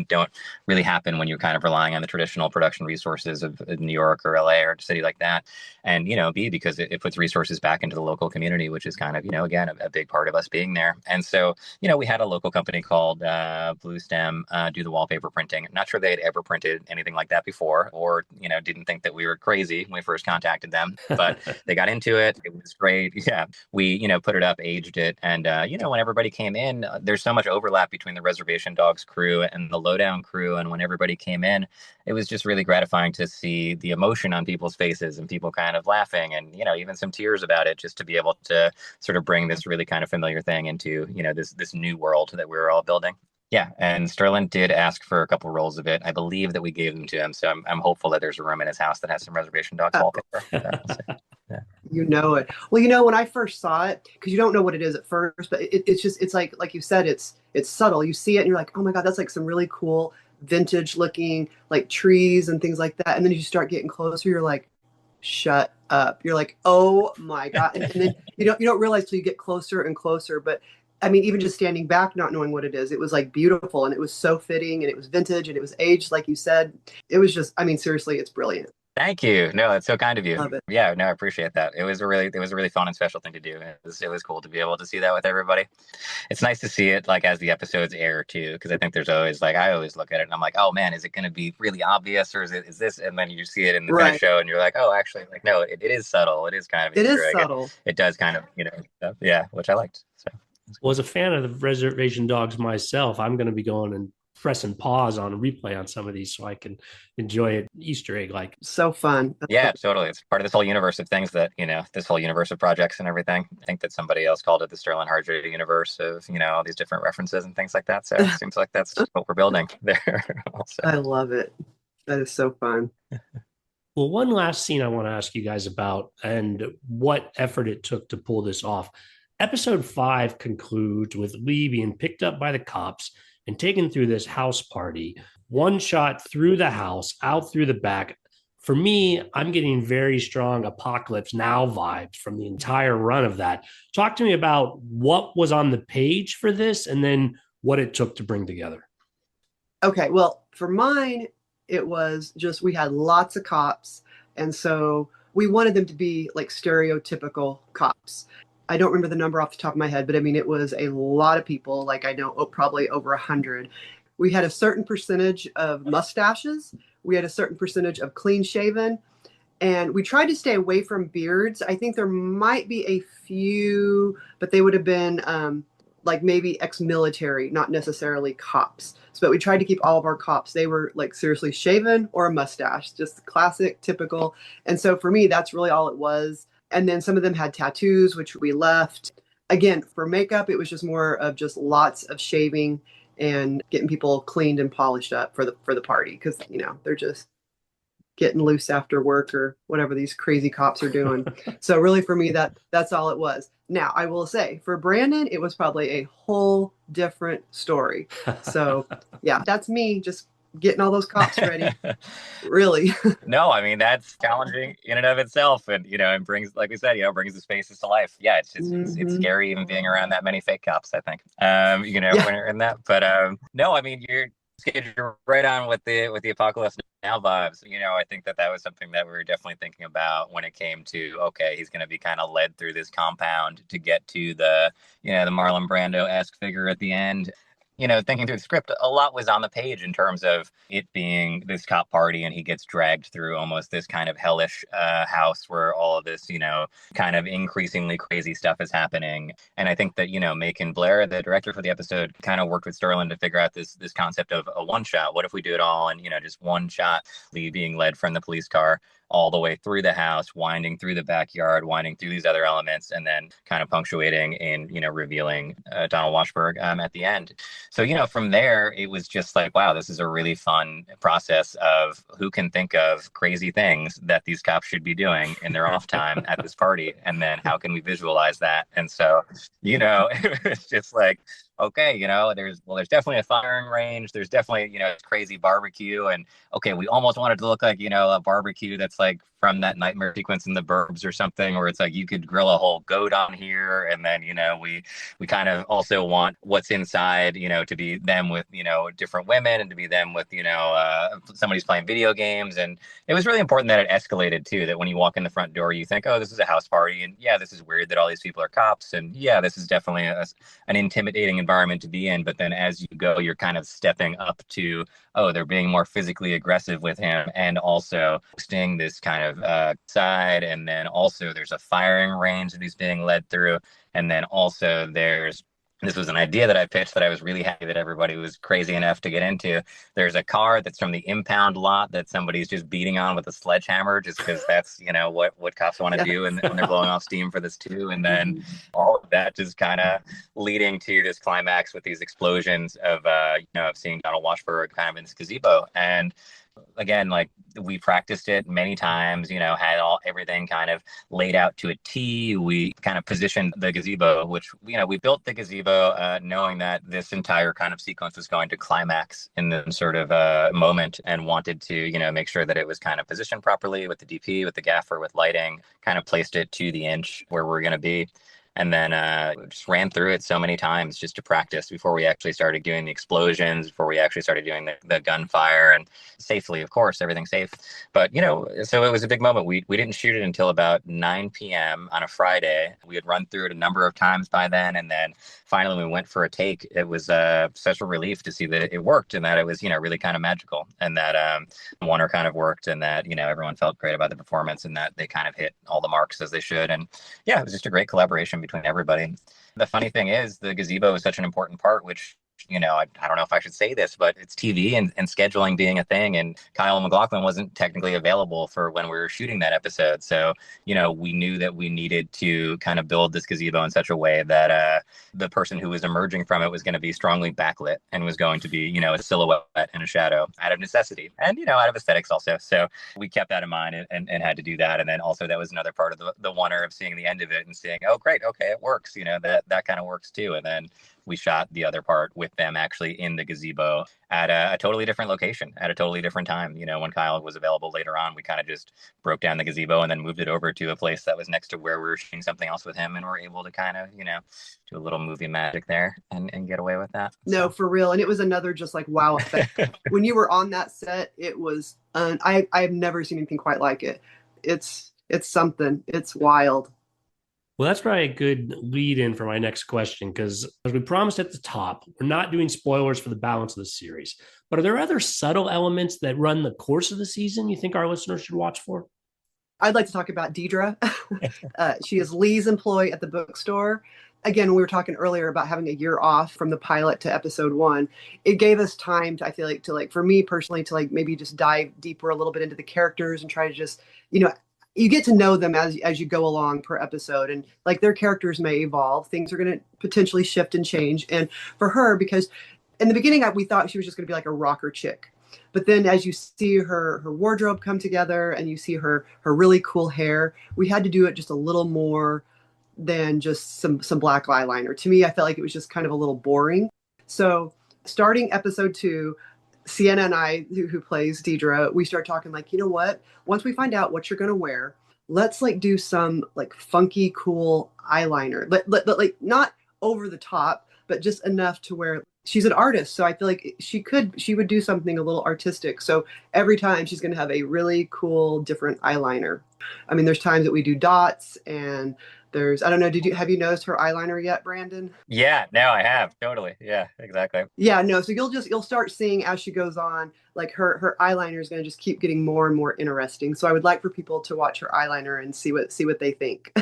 don't really happen when you're kind of relying on the traditional production resources of New York or LA or a city like that. And, B, because it puts resources back into the local community, which is kind of, again, a big part of us being there. And so, we had a local company called Blue Stem do the wallpaper printing. I'm not sure they had ever printed anything like that before, or, didn't think that we were crazy when we first contacted them, but they got into it. It was great. Yeah. We, put it up, aged it. And, when everybody came in, there's so much overlap between the Reservation Dogs crew and the Lowdown crew. And when everybody came in, it was just really gratifying to see the emotion on people's faces and people kind of laughing and, even some tears about it, just to be able to sort of bring this really kind of familiar thing into, this new world that we were all building. Yeah, and Sterlin did ask for a couple rolls of it. I believe that we gave them to him, so I'm hopeful that there's a room in his house that has some Reservation Dogs wallpaper. Yeah. You know it. Well, when I first saw it, because you don't know what it is at first, but it's like you said, it's subtle. You see it and you're like, oh my God, that's like some really cool vintage looking like trees and things like that. And then you start getting closer, you're like, shut up. You're like, oh my God. And then you don't realize till you get closer and closer. But I mean, even just standing back, not knowing what it is, it was like beautiful, and it was so fitting, and it was vintage, and it was aged, like you said. It was just, I mean, seriously, it's brilliant. Thank you. No, it's so kind of you. Love it. Yeah, no, I appreciate that. It was a really fun and special thing to do. It was cool to be able to see that with everybody. It's nice to see it like as the episodes air too, because I think there's always like I always look at it and I'm like, oh man, is it going to be really obvious or is this? And then you see it in the Right. finished show and you're like, oh, actually, like no, it is subtle. It is kind of It Easter is egg. subtle. It does kind of stuff. Yeah, which I liked. So. Well, as a fan of the Reservation Dogs myself, I'm going to be going and pressing pause on a replay on some of these so I can enjoy it Easter egg like. So fun. Yeah, totally. It's part of this whole universe of things that, this whole universe of projects and everything. I think that somebody else called it the Sterlin Harjo universe of, all these different references and things like that. So it seems like that's what we're building there. Also. I love it. That is so fun. Well, one last scene I want to ask you guys about and what effort it took to pull this off. Episode 5 concludes with Lee being picked up by the cops and taken through this house party. One shot through the house, out through the back. For me, I'm getting very strong Apocalypse Now vibes from the entire run of that. Talk to me about what was on the page for this and then what it took to bring together. Okay, well, for mine, it was just we had lots of cops. And so we wanted them to be like stereotypical cops. I don't remember the number off the top of my head, but I mean, it was a lot of people, like I know probably over 100. We had a certain percentage of mustaches. We had a certain percentage of clean shaven. And we tried to stay away from beards. I think there might be a few, but they would have been like maybe ex-military, not necessarily cops. But we tried to keep all of our cops. They were like seriously shaven or a mustache, just classic, typical. And so for me, that's really all it was. And then some of them had tattoos, which we left. Again, for makeup, it was just more of just lots of shaving and getting people cleaned and polished up for the party because they're just getting loose after work or whatever these crazy cops are doing. So really for me, that's all it was. Now, I will say for Brandon, it was probably a whole different story. So yeah, that's me just getting all those cops ready. Really. No, I mean, that's challenging in and of itself. And, it brings, like we said, brings the spaces to life. Yeah, it's just, it's scary even being around that many fake cops, I think, when you're in that. But no, I mean, you're right on with the Apocalypse Now vibes. I think that was something that we were definitely thinking about when it came to, okay, he's going to be kind of led through this compound to get to the Marlon Brando-esque figure at the end. Thinking through the script, a lot was on the page in terms of it being this cop party and he gets dragged through almost this kind of hellish house where all of this, kind of increasingly crazy stuff is happening. And I think that, Macon Blair, the director for the episode, kind of worked with Sterlin to figure out this concept of a one shot. What if we do it all and, just one shot, Lee being led from the police car all the way through the house, winding through the backyard, winding through these other elements, and then kind of punctuating in, revealing Donald Washburn at the end. So, from there, it was just like, wow, this is a really fun process of who can think of crazy things that these cops should be doing in their off time at this party. And then how can we visualize that? And so, it was just like, okay, there's definitely a firing range. There's definitely, crazy barbecue. And okay, we almost wanted to look like, a barbecue that's like from that nightmare sequence in The Burbs or something, where it's like you could grill a whole goat on here. And then, we kind of also want what's inside, to be them with, different women and to be them with, somebody's playing video games. And it was really important that it escalated too, that when you walk in the front door, you think, oh, this is a house party. And yeah, this is weird that all these people are cops. And yeah, this is definitely an intimidating environment to be in. But then as you go, you're kind of stepping up to, oh, they're being more physically aggressive with him and also sting this kind of side. And then also there's a firing range that he's being led through. And then also this was an idea that I pitched that I was really happy that everybody was crazy enough to get into. There's a car that's from the impound lot that somebody's just beating on with a sledgehammer just because that's, what cops want to do and when they're blowing off steam for this too. And then all of that just kind of leading to this climax with these explosions of seeing Donald Washburn kind of in this gazebo. And again, like We practiced it many times, had everything kind of laid out to a T. We kind of positioned the gazebo, which, we built the gazebo knowing that this entire kind of sequence was going to climax in the sort of moment, and wanted to, make sure that it was kind of positioned properly with the DP, with the gaffer, with lighting, kind of placed it to the inch where we're going to be. And then just ran through it so many times just to practice before we actually started doing the explosions, before we actually started doing the gunfire, and safely, of course, everything safe. But, so it was a big moment. We didn't shoot it until about 9 p.m. on a Friday. We had run through it a number of times by then. And then finally we went for a take. It was such a relief to see that it worked, and that it was, really kind of magical, and that Warner kind of worked, and that, everyone felt great about the performance, and that they kind of hit all the marks as they should. And yeah, it was just a great collaboration between everybody. The funny thing is, the gazebo is such an important part, which, I don't know if I should say this, but it's TV and scheduling being a thing. And Kyle MacLachlan wasn't technically available for when we were shooting that episode. So, we knew that we needed to kind of build this gazebo in such a way that the person who was emerging from it was going to be strongly backlit and was going to be, a silhouette and a shadow out of necessity and, out of aesthetics also. So we kept that in mind and had to do that. And then also that was another part of the wonder of seeing the end of it and seeing, oh, great, okay, it works. That kind of works too. And then we shot the other part with them actually in the gazebo at a totally different location at a totally different time. When Kyle was available later on, we kind of just broke down the gazebo and then moved it over to a place that was next to where we were shooting something else with him. And we're able to kind of, do a little movie magic there and get away with that. No, for real. And it was another just like wow effect. When you were on that set, it was, I've never seen anything quite like it. It's something. It's wild. Well, that's probably a good lead in for my next question, because as we promised at the top, we're not doing spoilers for the balance of the series. But are there other subtle elements that run the course of the season you think our listeners should watch for? I'd like to talk about Deidre. She is Lee's employee at the bookstore. Again, we were talking earlier about having a year off from the pilot to episode 1. It gave us time to, I feel like, for me personally, to maybe just dive deeper a little bit into the characters and try to just, you get to know them as you go along per episode, and their characters may evolve. Things are going to potentially shift and change. And for her, because in the beginning, we thought she was just going to be like a rocker chick. But then as you see her wardrobe come together and you see her really cool hair, we had to do it just a little more than just some black eyeliner. To me, I felt like it was just kind of a little boring. So starting episode 2, Sienna and I, who plays Deidre, we start talking you know what? Once we find out what you're going to wear, let's do some funky, cool eyeliner. But not over the top, but just enough to where she's an artist. So I feel like she would do something a little artistic. So every time she's going to have a really cool, different eyeliner. I mean, there's times that we do dots, and I don't know, have you noticed her eyeliner yet, Brandon? Yeah, no, I have. Totally. Yeah, exactly. Yeah, no. So you'll start seeing as she goes on, her eyeliner is going to just keep getting more and more interesting. So I would like for people to watch her eyeliner and see what they think.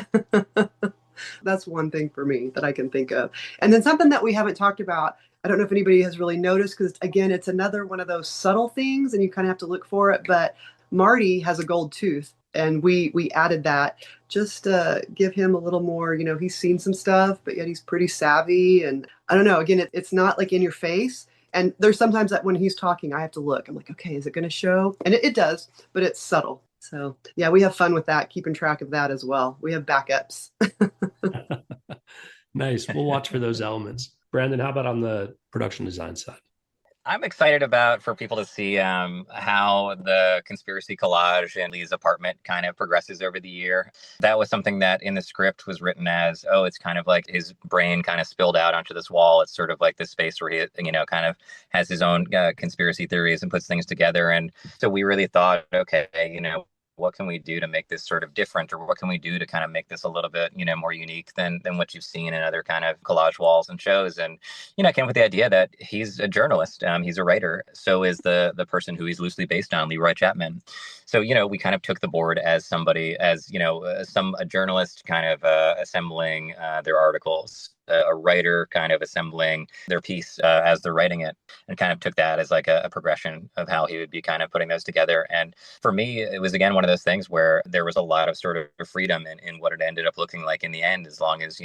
That's one thing for me that I can think of. And then something that we haven't talked about, I don't know if anybody has really noticed, because again, it's another one of those subtle things and you kind of have to look for it. But Marty has a gold tooth, and we added that just to give him a little more, he's seen some stuff, but yet he's pretty savvy. And I don't know, again, it's not in your face. And there's sometimes that when he's talking, I have to look. I'm like, okay, is it going to show? And it does, but it's subtle. So yeah, we have fun with that, keeping track of that as well. We have backups. Nice. We'll watch for those elements. Brandon, how about on the production design side? I'm excited for people to see how the conspiracy collage in Lee's apartment kind of progresses over the year. That was something that in the script was written as, it's kind of like his brain kind of spilled out onto this wall. It's sort of like this space where he, kind of has his own conspiracy theories and puts things together. And so we really thought, okay, what can we do to make this sort of different, or what can we do to kind of make this a little bit, more unique than what you've seen in other kind of collage walls and shows. And, I came up with the idea that he's a journalist. He's a writer. So is the person who he's loosely based on, Leroy Chapman. So, we kind of took the board as somebody, as, a journalist kind of assembling their articles. a writer kind of assembling their piece as they're writing it, and kind of took that as like a progression of how he would be kind of putting those together. And for me, it was, again, one of those things where there was a lot of sort of freedom in what it ended up looking like in the end, as long as,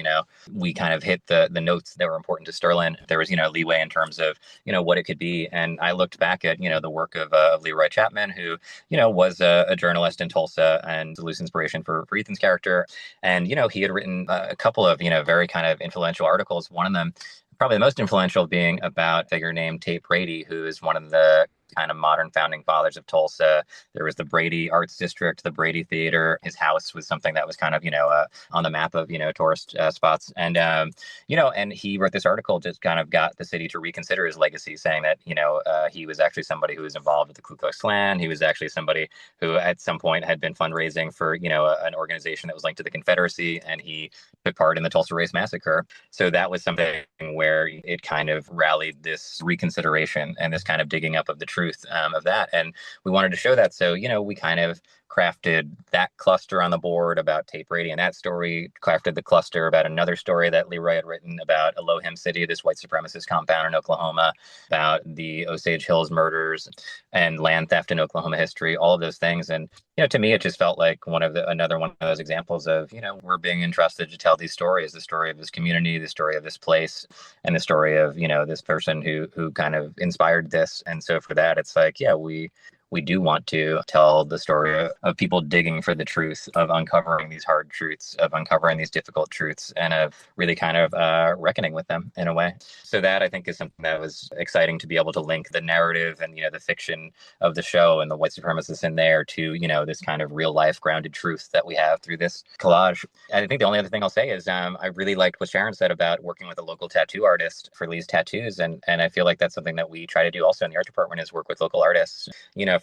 we kind of hit the notes that were important to Sterlin. There was, leeway in terms of, what it could be. And I looked back at, the work of Leroy Chapman, who, was a journalist in Tulsa and loose inspiration for Ethan's character. And, he had written a couple of, very kind of influential articles. One of them, probably the most influential, being about a figure named Tate Brady, who is one of the kind of modern founding fathers of Tulsa. There was the Brady Arts District, the Brady Theater. His house was something that was kind of, on the map of, tourist spots. And, and he wrote this article, just kind of got the city to reconsider his legacy, saying that, he was actually somebody who was involved with the Ku Klux Klan. He was actually somebody who at some point had been fundraising for, an organization that was linked to the Confederacy, and he took part in the Tulsa Race Massacre. So that was something where it kind of rallied this reconsideration and this kind of digging up of the truth of that. And we wanted to show that. So, we kind of crafted that cluster on the board about Tate Brady and that story, crafted the cluster about another story that Leroy had written about Elohim City, this white supremacist compound in Oklahoma, about the Osage Hills murders and land theft in Oklahoma history, all of those things. And, to me, it just felt like another one of those examples of, we're being entrusted to tell these stories, the story of this community, the story of this place, and the story of, this person who kind of inspired this. And so for that, it's like, yeah, we do want to tell the story of people digging for the truth, of uncovering these hard truths, of uncovering these difficult truths, and of really kind of reckoning with them in a way. So that, I think, is something that was exciting, to be able to link the narrative and, the fiction of the show and the white supremacists in there to, this kind of real life grounded truth that we have through this collage. And I think the only other thing I'll say is I really liked what Sharon said about working with a local tattoo artist for Lee's tattoos. And I feel like that's something that we try to do also in the art department, is work with local artists.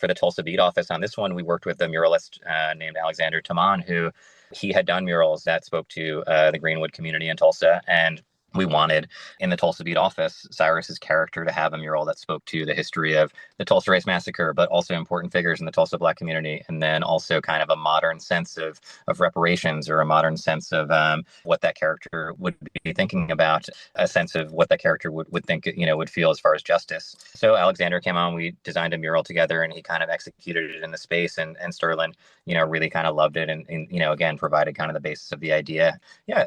For the Tulsa Beat office on this one, we worked with a muralist named Alexander Taman, who he had done murals that spoke to the Greenwood community in Tulsa. And we wanted, in the Tulsa Beat office, Cyrus's character to have a mural that spoke to the history of the Tulsa Race Massacre, but also important figures in the Tulsa Black community, and then also kind of a modern sense of reparations, or a modern sense of what that character would be thinking about, a sense of what that character would think, would feel as far as justice. So Alexander came on, we designed a mural together, and he kind of executed it in the space, and Sterlin, really kind of loved it, and again, provided kind of the basis of the idea. Yeah,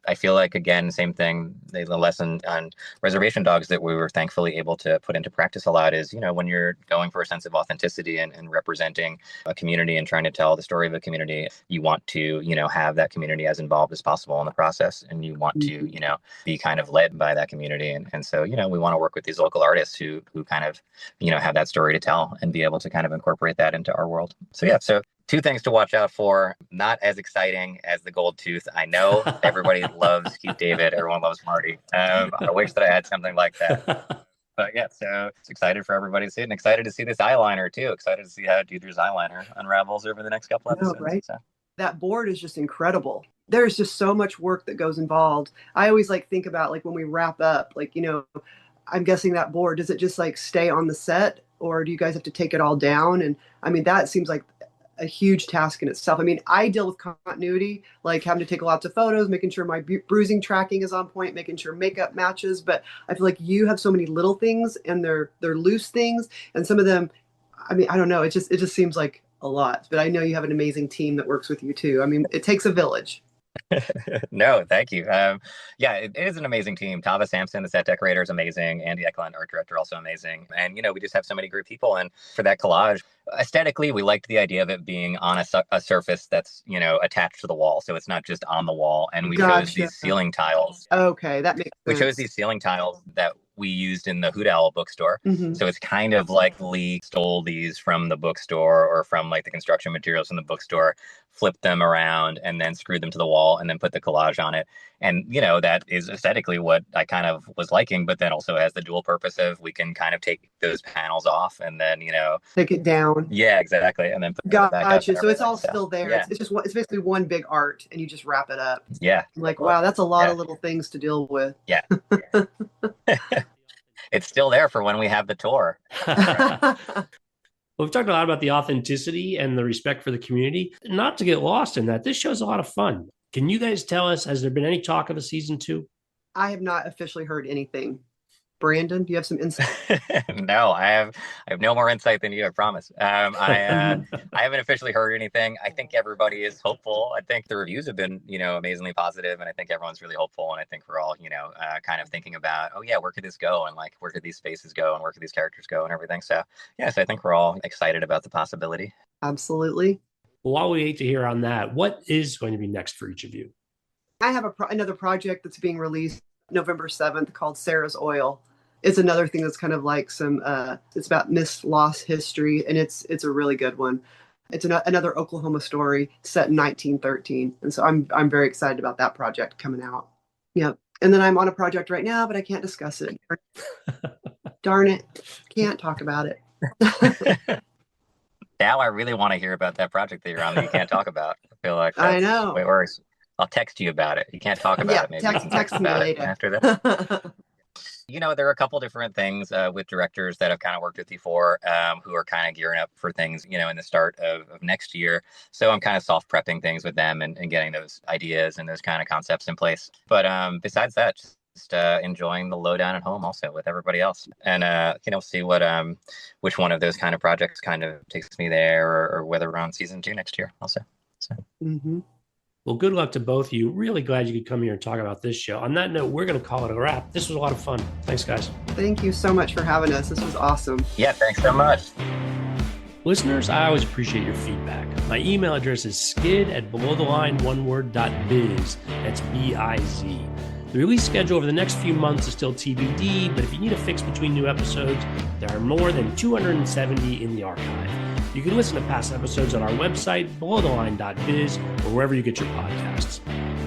I feel like, again, same thing, the lesson on Reservation Dogs that we were thankfully able to put into practice a lot is, when you're going for a sense of authenticity and representing a community and trying to tell the story of a community, you want to, have that community as involved as possible in the process. And you want to, be kind of led by that community. And so, we want to work with these local artists who kind of, have that story to tell and be able to kind of incorporate that into our world. So, yeah, so two things to watch out for. Not as exciting as the Gold Tooth. I know everybody loves Keith David. Everyone loves Marty. I wish that I had something like that. But yeah, so it's excited for everybody to see it, and excited to see this eyeliner too. Excited to see how Deidre's eyeliner unravels over the next couple episodes. Right? So. That board is just incredible. There's just so much work that goes involved. I always think about when we wrap up, I'm guessing that board, does it just stay on the set, or do you guys have to take it all down? And I mean, that seems like a huge task in itself. I mean, I deal with continuity, having to take lots of photos, making sure my bruising tracking is on point, making sure makeup matches. But I feel like you have so many little things, and they're loose things, and some of them, I mean, I don't know. It just seems like a lot. But I know you have an amazing team that works with you too. I mean, it takes a village. No, thank you. Yeah, it is an amazing team. Tava Sampson, the set decorator, is amazing. Andy Eklund, art director, also amazing. And, we just have so many great people. And for that collage, aesthetically, we liked the idea of it being on a surface that's, attached to the wall. So it's not just on the wall. And we chose these ceiling tiles. Okay, that makes sense. We chose these ceiling tiles that we used in the Hoot Owl bookstore. Mm-hmm. So it's kind of like Lee stole these from the bookstore, or from the construction materials from the bookstore, flipped them around, and then screwed them to the wall, and then put the collage on it. And, that is aesthetically what I kind of was liking, but then also has the dual purpose of, we can kind of take those panels off and then, take it down. Yeah, exactly. And then put it back up. Gotcha. So it's all still there. Yeah. It's basically one big art, and you just wrap it up. Yeah. Wow, that's a lot of little things to deal with. Yeah. It's still there for when we have the tour. We've talked a lot about the authenticity and the respect for the community. Not to get lost in that, this show's a lot of fun. Can you guys tell us, has there been any talk of a season 2? I have not officially heard anything. Brandon, do you have some insight? No, I have no more insight than you, I promise. I haven't officially heard anything. I think everybody is hopeful. I think the reviews have been, amazingly positive, and I think everyone's really hopeful. And I think we're all, kind of thinking about, oh yeah, where could this go, and like where could these spaces go, and where could these characters go, and everything. So yes, I think we're all excited about the possibility. Absolutely. Well, while we wait to hear on that, what is going to be next for each of you? I have another project that's being released November 7th called Sarah's Oil. It's another thing that's kind of like it's about missed lost history, and it's a really good one. It's another Oklahoma story set in 1913, and so I'm very excited about that project coming out. Yep. And then I'm on a project right now, but I can't discuss it. Darn it, can't talk about it. Now I really want to hear about that project that you're on that you can't talk about. I feel like I know. Way worse. I'll text you about it. You can't talk about it. Maybe text me later after that. There are a couple different things with directors that have kind of worked with before who are kind of gearing up for things, in the start of next year. So I'm kind of soft prepping things with them and getting those ideas and those kind of concepts in place. But besides that, just enjoying the Lowdown at home also with everybody else, and see what which one of those kind of projects kind of takes me there, or whether we're on season 2 next year also. So. Mm-hmm. Well, good luck to both of you. Really glad you could come here and talk about this show. On that note, we're going to call it a wrap. This was a lot of fun. Thanks, guys. Thank you so mumuch for having us. This was awesome. Yeah, thanks so much. Listeners, I always appreciate your feedback. My email address is skid@belowtheline.oneword.biz. That's B-I-Z. The release schedule over the next few months is still TBD, but if you need a fix between new episodes, there are more than 270 in the archive. You can listen to past episodes on our website, belowtheline.biz, or wherever you get your podcasts.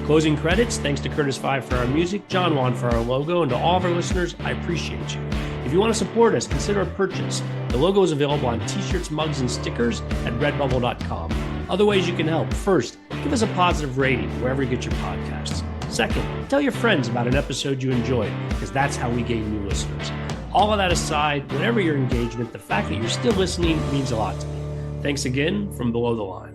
Closing credits, thanks to Curtis Five for our music, John Juan for our logo, and to all of our listeners, I appreciate you. If you want to support us, consider a purchase. The logo is available on t-shirts, mugs, and stickers at redbubble.com. Other ways you can help. First, give us a positive rating wherever you get your podcasts. Second, tell your friends about an episode you enjoyed, because that's how we gain new listeners. All of that aside, whatever your engagement, the fact that you're still listening means a lot to me. Thanks again from Below the Line.